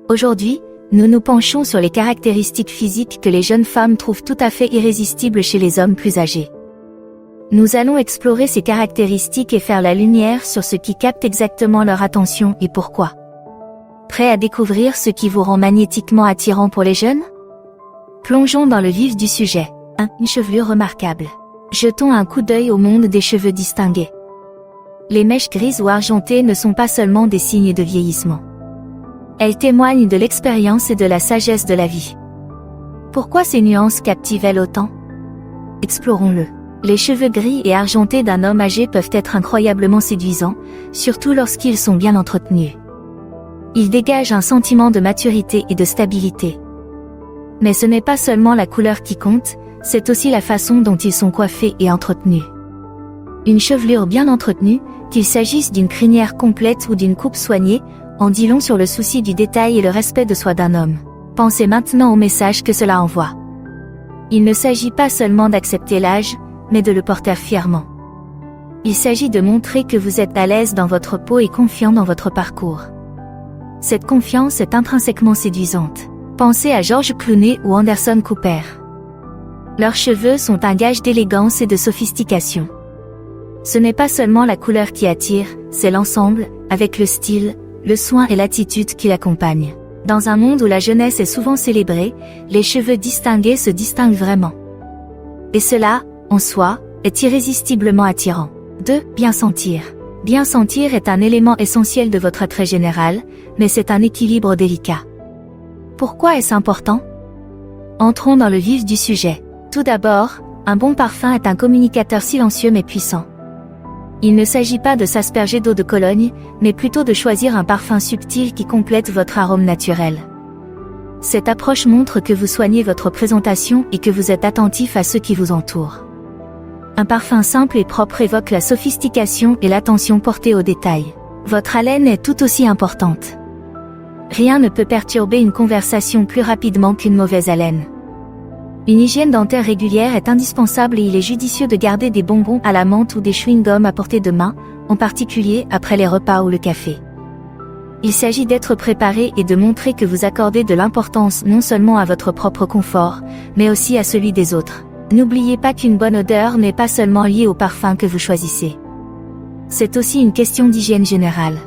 Aujourd'hui, nous nous penchons sur les caractéristiques physiques que les jeunes femmes trouvent tout à fait irrésistibles chez les hommes plus âgés. Nous allons explorer ces caractéristiques et faire la lumière sur ce qui capte exactement leur attention et pourquoi. Prêt à découvrir ce qui vous rend magnétiquement attirant pour les jeunes? Plongeons dans le vif du sujet. 1. Une chevelure remarquable. Jetons un coup d'œil au monde des cheveux distingués. Les mèches grises ou argentées ne sont pas seulement des signes de vieillissement. Elles témoignent de l'expérience et de la sagesse de la vie. Pourquoi ces nuances captivent-elles autant? Explorons-le. Les cheveux gris et argentés d'un homme âgé peuvent être incroyablement séduisants, surtout lorsqu'ils sont bien entretenus. Ils dégagent un sentiment de maturité et de stabilité. Mais ce n'est pas seulement la couleur qui compte, c'est aussi la façon dont ils sont coiffés et entretenus. Une chevelure bien entretenue, qu'il s'agisse d'une crinière complète ou d'une coupe soignée, en dit long sur le souci du détail et le respect de soi d'un homme. Pensez maintenant au message que cela envoie. Il ne s'agit pas seulement d'accepter l'âge, mais de le porter fièrement. Il s'agit de montrer que vous êtes à l'aise dans votre peau et confiant dans votre parcours. Cette confiance est intrinsèquement séduisante. Pensez à George Clooney ou Anderson Cooper. Leurs cheveux sont un gage d'élégance et de sophistication. Ce n'est pas seulement la couleur qui attire, c'est l'ensemble, avec le style, le soin et l'attitude qui l'accompagnent. Dans un monde où la jeunesse est souvent célébrée, les cheveux distingués se distinguent vraiment. Et cela, en soi, est irrésistiblement attirant. 2. Bien sentir. Bien sentir est un élément essentiel de votre attrait général, mais c'est un équilibre délicat. Pourquoi est-ce important? Entrons dans le vif du sujet. Tout d'abord, un bon parfum est un communicateur silencieux mais puissant. Il ne s'agit pas de s'asperger d'eau de Cologne, mais plutôt de choisir un parfum subtil qui complète votre arôme naturel. Cette approche montre que vous soignez votre présentation et que vous êtes attentif à ceux qui vous entourent. Un parfum simple et propre évoque la sophistication et l'attention portée aux détails. Votre haleine est tout aussi importante. Rien ne peut perturber une conversation plus rapidement qu'une mauvaise haleine. Une hygiène dentaire régulière est indispensable et il est judicieux de garder des bonbons à la menthe ou des chewing-gums à portée de main, en particulier après les repas ou le café. Il s'agit d'être préparé et de montrer que vous accordez de l'importance non seulement à votre propre confort, mais aussi à celui des autres. N'oubliez pas qu'une bonne odeur n'est pas seulement liée au parfum que vous choisissez. C'est aussi une question d'hygiène générale.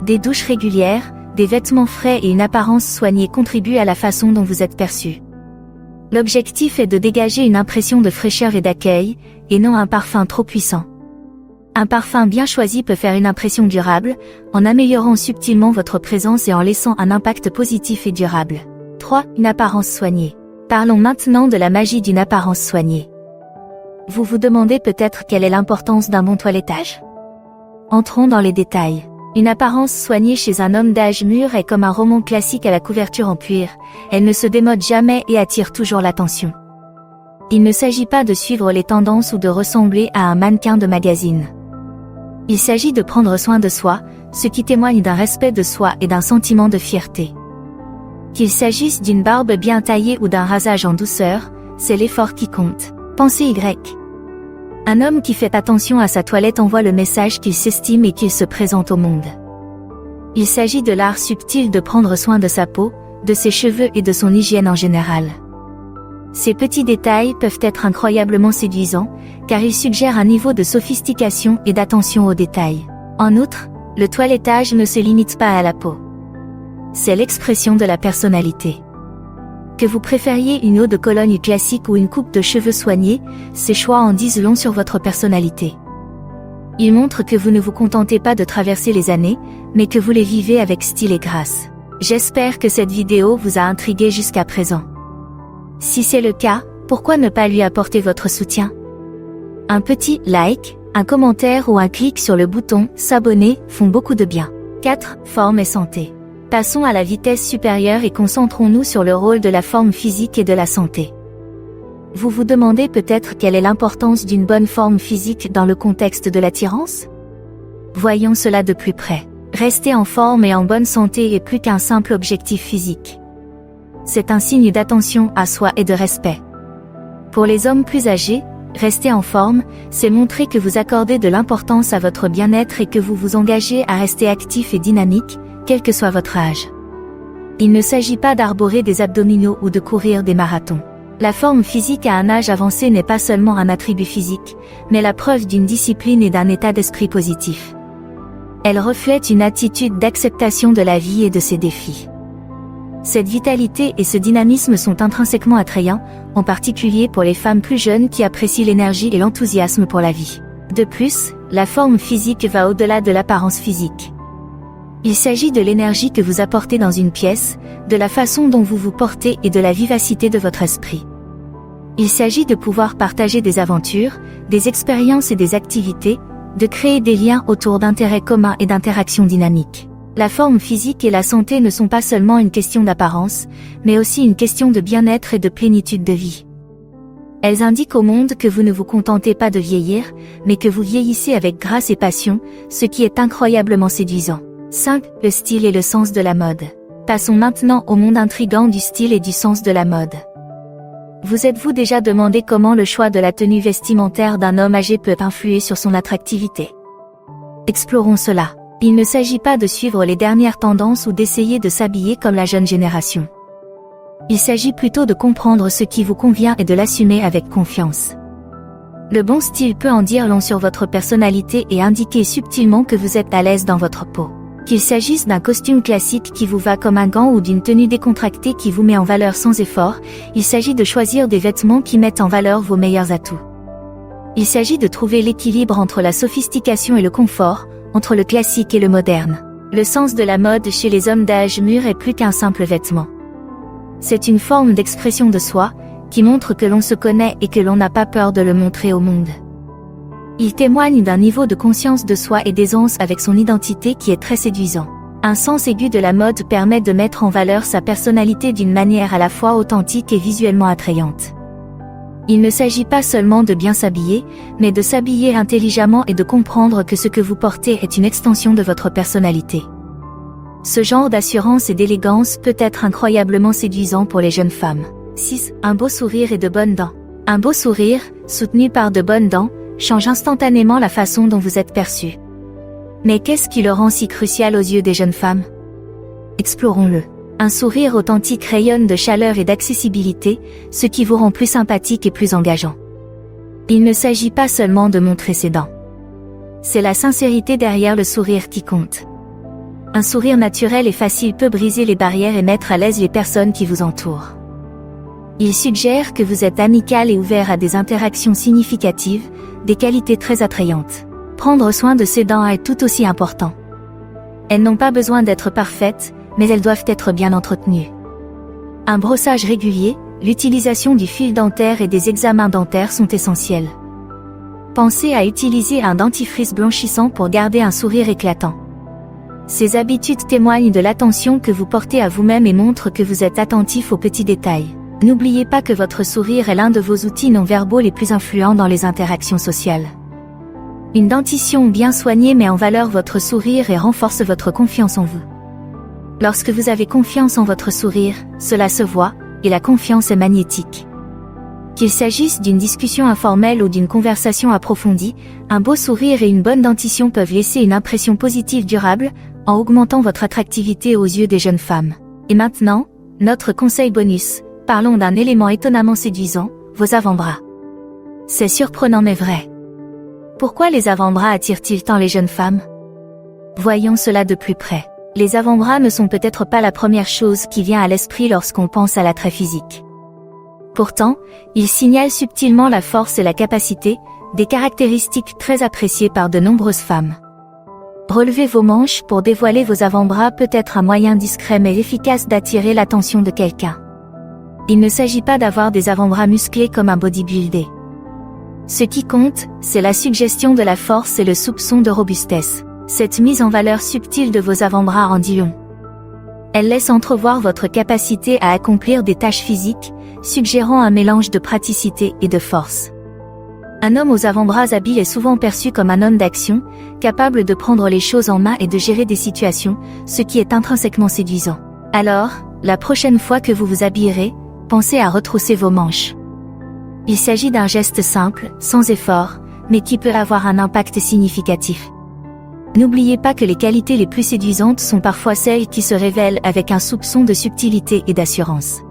Des douches régulières, des vêtements frais et une apparence soignée contribuent à la façon dont vous êtes perçu. L'objectif est de dégager une impression de fraîcheur et d'accueil, et non un parfum trop puissant. Un parfum bien choisi peut faire une impression durable, en améliorant subtilement votre présence et en laissant un impact positif et durable. 3. Une apparence soignée. Parlons maintenant de la magie d'une apparence soignée. Vous vous demandez peut-être quelle est l'importance d'un bon toilettage? Entrons dans les détails. Une apparence soignée chez un homme d'âge mûr est comme un roman classique à la couverture en cuir, elle ne se démode jamais et attire toujours l'attention. Il ne s'agit pas de suivre les tendances ou de ressembler à un mannequin de magazine. Il s'agit de prendre soin de soi, ce qui témoigne d'un respect de soi et d'un sentiment de fierté. Qu'il s'agisse d'une barbe bien taillée ou d'un rasage en douceur, c'est l'effort qui compte. Pensez Y. Un homme qui fait attention à sa toilette envoie le message qu'il s'estime et qu'il se présente au monde. Il s'agit de l'art subtil de prendre soin de sa peau, de ses cheveux et de son hygiène en général. Ces petits détails peuvent être incroyablement séduisants, car ils suggèrent un niveau de sophistication et d'attention aux détails. En outre, le toilettage ne se limite pas à la peau. C'est l'expression de la personnalité. Que vous préfériez une eau de Cologne classique ou une coupe de cheveux soignée, ces choix en disent long sur votre personnalité. Ils montrent que vous ne vous contentez pas de traverser les années, mais que vous les vivez avec style et grâce. J'espère que cette vidéo vous a intrigué jusqu'à présent. Si c'est le cas, pourquoi ne pas lui apporter votre soutien? Un petit like, un commentaire ou un clic sur le bouton « S'abonner » font beaucoup de bien. 4. Forme et santé. Passons à la vitesse supérieure et concentrons-nous sur le rôle de la forme physique et de la santé. Vous vous demandez peut-être quelle est l'importance d'une bonne forme physique dans le contexte de l'attirance? Voyons cela de plus près. Rester en forme et en bonne santé est plus qu'un simple objectif physique. C'est un signe d'attention à soi et de respect. Pour les hommes plus âgés, rester en forme, c'est montrer que vous accordez de l'importance à votre bien-être et que vous vous engagez à rester actif et dynamique, quel que soit votre âge. Il ne s'agit pas d'arborer des abdominaux ou de courir des marathons. La forme physique à un âge avancé n'est pas seulement un attribut physique, mais la preuve d'une discipline et d'un état d'esprit positif. Elle reflète une attitude d'acceptation de la vie et de ses défis. Cette vitalité et ce dynamisme sont intrinsèquement attrayants, en particulier pour les femmes plus jeunes qui apprécient l'énergie et l'enthousiasme pour la vie. De plus, la forme physique va au-delà de l'apparence physique. Il s'agit de l'énergie que vous apportez dans une pièce, de la façon dont vous vous portez et de la vivacité de votre esprit. Il s'agit de pouvoir partager des aventures, des expériences et des activités, de créer des liens autour d'intérêts communs et d'interactions dynamiques. La forme physique et la santé ne sont pas seulement une question d'apparence, mais aussi une question de bien-être et de plénitude de vie. Elles indiquent au monde que vous ne vous contentez pas de vieillir, mais que vous vieillissez avec grâce et passion, ce qui est incroyablement séduisant. 5. Le style et le sens de la mode. Passons maintenant au monde intrigant du style et du sens de la mode. Vous êtes-vous déjà demandé comment le choix de la tenue vestimentaire d'un homme âgé peut influer sur son attractivité? Explorons cela. Il ne s'agit pas de suivre les dernières tendances ou d'essayer de s'habiller comme la jeune génération. Il s'agit plutôt de comprendre ce qui vous convient et de l'assumer avec confiance. Le bon style peut en dire long sur votre personnalité et indiquer subtilement que vous êtes à l'aise dans votre peau. Qu'il s'agisse d'un costume classique qui vous va comme un gant ou d'une tenue décontractée qui vous met en valeur sans effort, il s'agit de choisir des vêtements qui mettent en valeur vos meilleurs atouts. Il s'agit de trouver l'équilibre entre la sophistication et le confort, entre le classique et le moderne. Le sens de la mode chez les hommes d'âge mûr est plus qu'un simple vêtement. C'est une forme d'expression de soi, qui montre que l'on se connaît et que l'on n'a pas peur de le montrer au monde. Il témoigne d'un niveau de conscience de soi et d'aisance avec son identité qui est très séduisant. Un sens aigu de la mode permet de mettre en valeur sa personnalité d'une manière à la fois authentique et visuellement attrayante. Il ne s'agit pas seulement de bien s'habiller, mais de s'habiller intelligemment et de comprendre que ce que vous portez est une extension de votre personnalité. Ce genre d'assurance et d'élégance peut être incroyablement séduisant pour les jeunes femmes. 6. Un beau sourire et de bonnes dents. Un beau sourire, soutenu par de bonnes dents, change instantanément la façon dont vous êtes perçu. Mais qu'est-ce qui le rend si crucial aux yeux des jeunes femmes? Explorons-le. Un sourire authentique rayonne de chaleur et d'accessibilité, ce qui vous rend plus sympathique et plus engageant. Il ne s'agit pas seulement de montrer ses dents. C'est la sincérité derrière le sourire qui compte. Un sourire naturel et facile peut briser les barrières et mettre à l'aise les personnes qui vous entourent. Il suggère que vous êtes amical et ouvert à des interactions significatives, des qualités très attrayantes. Prendre soin de ses dents est tout aussi important. Elles n'ont pas besoin d'être parfaites, mais elles doivent être bien entretenues. Un brossage régulier, l'utilisation du fil dentaire et des examens dentaires sont essentiels. Pensez à utiliser un dentifrice blanchissant pour garder un sourire éclatant. Ces habitudes témoignent de l'attention que vous portez à vous-même et montrent que vous êtes attentif aux petits détails. N'oubliez pas que votre sourire est l'un de vos outils non-verbaux les plus influents dans les interactions sociales. Une dentition bien soignée met en valeur votre sourire et renforce votre confiance en vous. Lorsque vous avez confiance en votre sourire, cela se voit, et la confiance est magnétique. Qu'il s'agisse d'une discussion informelle ou d'une conversation approfondie, un beau sourire et une bonne dentition peuvent laisser une impression positive durable, en augmentant votre attractivité aux yeux des jeunes femmes. Et maintenant, notre conseil bonus, parlons d'un élément étonnamment séduisant, vos avant-bras. C'est surprenant mais vrai. Pourquoi les avant-bras attirent-ils tant les jeunes femmes? Voyons cela de plus près. Les avant-bras ne sont peut-être pas la première chose qui vient à l'esprit lorsqu'on pense à l'attrait physique. Pourtant, ils signalent subtilement la force et la capacité, des caractéristiques très appréciées par de nombreuses femmes. Relevez vos manches pour dévoiler vos avant-bras peut être un moyen discret mais efficace d'attirer l'attention de quelqu'un. Il ne s'agit pas d'avoir des avant-bras musclés comme un bodybuildé. Ce qui compte, c'est la suggestion de la force et le soupçon de robustesse. Cette mise en valeur subtile de vos avant-bras en dit long. Elle laisse entrevoir votre capacité à accomplir des tâches physiques, suggérant un mélange de praticité et de force. Un homme aux avant-bras habiles est souvent perçu comme un homme d'action, capable de prendre les choses en main et de gérer des situations, ce qui est intrinsèquement séduisant. Alors, la prochaine fois que vous vous habillerez, pensez à retrousser vos manches. Il s'agit d'un geste simple, sans effort, mais qui peut avoir un impact significatif. N'oubliez pas que les qualités les plus séduisantes sont parfois celles qui se révèlent avec un soupçon de subtilité et d'assurance.